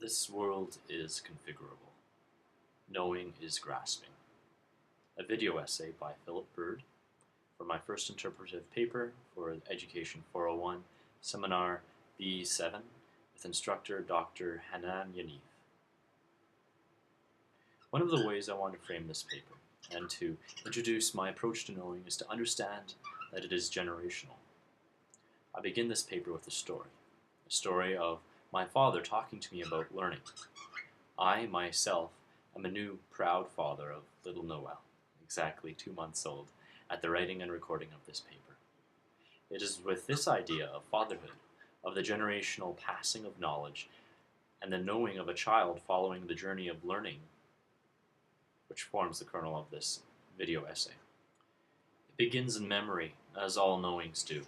This world is configurable. Knowing is grasping. A video essay by Philip Bird for my first interpretive paper for Education 401, Seminar B7, with instructor Dr. Hanan Yanif. One of the ways I want to frame this paper and to introduce my approach to knowing is to understand that it is generational. I begin this paper with a story of my father talking to me about learning. I, myself, am a new, proud father of little Noel, exactly 2 months old, at the writing and recording of this paper. It is with this idea of fatherhood, of the generational passing of knowledge, and the knowing of a child following the journey of learning, which forms the kernel of this video essay. It begins in memory, as all knowings do.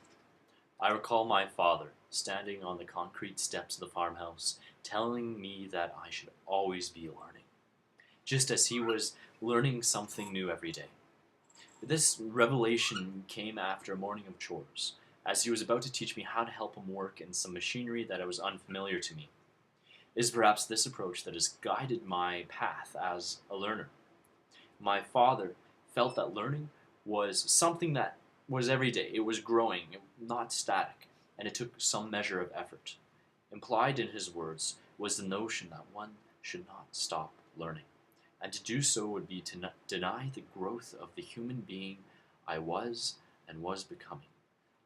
I recall my father standing on the concrete steps of the farmhouse, telling me that I should always be learning, just as he was learning something new every day. This revelation came after a morning of chores, as he was about to teach me how to help him work in some machinery that was unfamiliar to me. It is perhaps this approach that has guided my path as a learner. My father felt that learning was something that was every day. It was growing, not static, and it took some measure of effort. Implied in his words was the notion that one should not stop learning, and to do so would be to deny the growth of the human being I was and was becoming.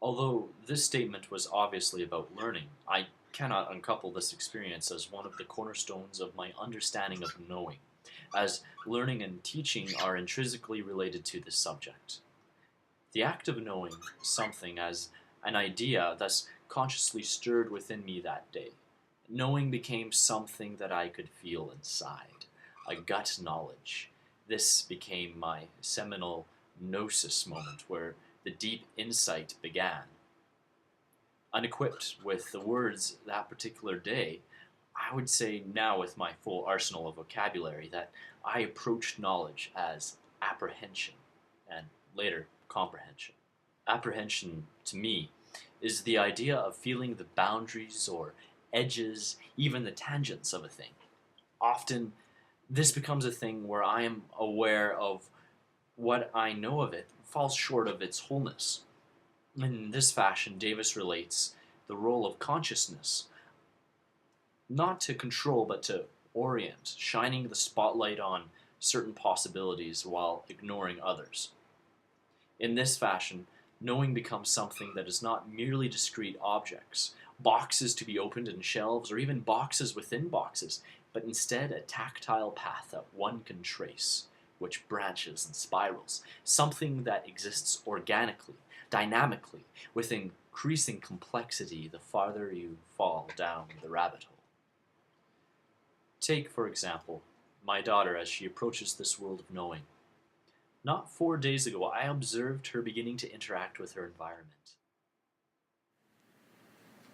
Although this statement was obviously about learning, I cannot uncouple this experience as one of the cornerstones of my understanding of knowing, as learning and teaching are intrinsically related to this subject. The act of knowing something as an idea thus consciously stirred within me that day. Knowing became something that I could feel inside, a gut knowledge. This became my seminal gnosis moment where the deep insight began. Unequipped with the words that particular day, I would say now with my full arsenal of vocabulary that I approached knowledge as apprehension and later comprehension. Apprehension, to me, is the idea of feeling the boundaries or edges, even the tangents of a thing. Often, this becomes a thing where I am aware of what I know of it falls short of its wholeness. In this fashion, Davis relates the role of consciousness, not to control but to orient, shining the spotlight on certain possibilities while ignoring others. In this fashion, knowing becomes something that is not merely discrete objects, boxes to be opened in shelves, or even boxes within boxes, but instead a tactile path that one can trace, which branches and spirals, something that exists organically, dynamically, with increasing complexity the farther you fall down the rabbit hole. Take, for example, my daughter as she approaches this world of knowing. Not 4 days ago, I observed her beginning to interact with her environment.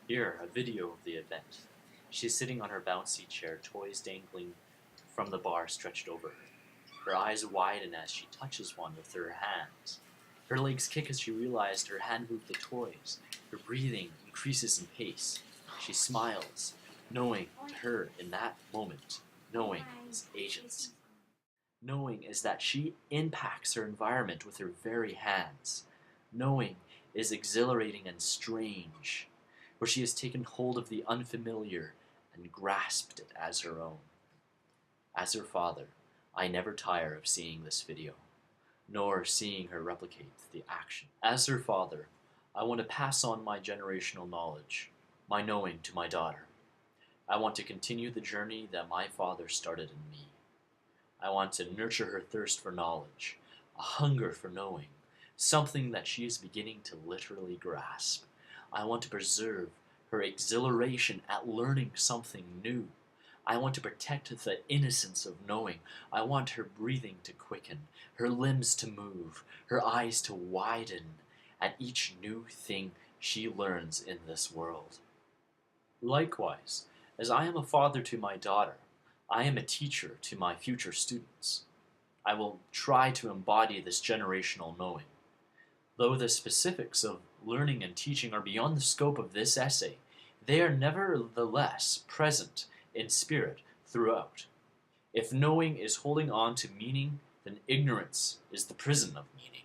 Here, a video of the event. She's sitting on her bouncy chair, toys dangling from the bar stretched over her. Her eyes widen as she touches one with her hands. Her legs kick as she realizes her hand moved the toys. Her breathing increases in pace. She smiles, knowing to her in that moment, knowing is agency. Knowing is that she impacts her environment with her very hands. Knowing is exhilarating and strange, where she has taken hold of the unfamiliar and grasped it as her own. As her father, I never tire of seeing this video, nor seeing her replicate the action. As her father, I want to pass on my generational knowledge, my knowing to my daughter. I want to continue the journey that my father started in me. I want to nurture her thirst for knowledge, a hunger for knowing, something that she is beginning to literally grasp. I want to preserve her exhilaration at learning something new. I want to protect the innocence of knowing. I want her breathing to quicken, her limbs to move, her eyes to widen at each new thing she learns in this world. Likewise, as I am a father to my daughter, I am a teacher to my future students. I will try to embody this generational knowing. Though the specifics of learning and teaching are beyond the scope of this essay, they are nevertheless present in spirit throughout. If knowing is holding on to meaning, then ignorance is the prison of meaning.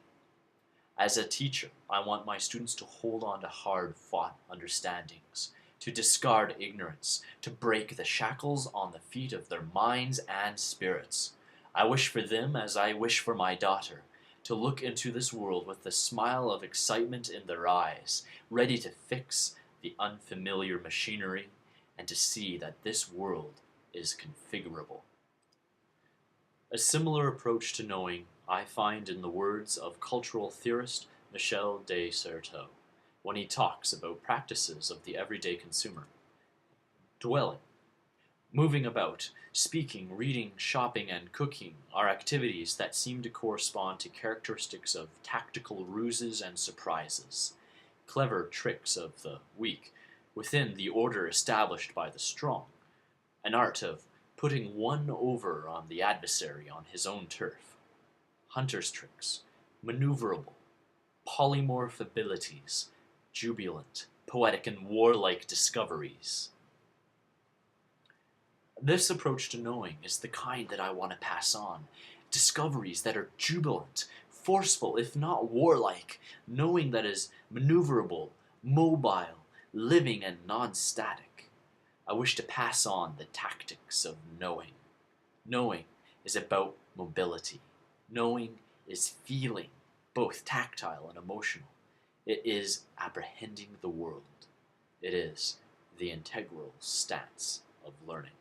As a teacher, I want my students to hold on to hard-fought understandings, to discard ignorance, to break the shackles on the feet of their minds and spirits. I wish for them, as I wish for my daughter, to look into this world with the smile of excitement in their eyes, ready to fix the unfamiliar machinery, and to see that this world is configurable. A similar approach to knowing I find in the words of cultural theorist Michel de Certeau, when he talks about practices of the everyday consumer. Dwelling, moving about, speaking, reading, shopping, and cooking are activities that seem to correspond to characteristics of tactical ruses and surprises, clever tricks of the weak within the order established by the strong, an art of putting one over on the adversary on his own turf, hunter's tricks, maneuverable, polymorph abilities, jubilant, poetic, and warlike discoveries. This approach to knowing is the kind that I want to pass on. Discoveries that are jubilant, forceful, if not warlike, knowing that is maneuverable, mobile, living, and non-static. I wish to pass on the tactics of knowing. Knowing is about mobility. Knowing is feeling, both tactile and emotional. It is apprehending the world. It is the integral stance of learning.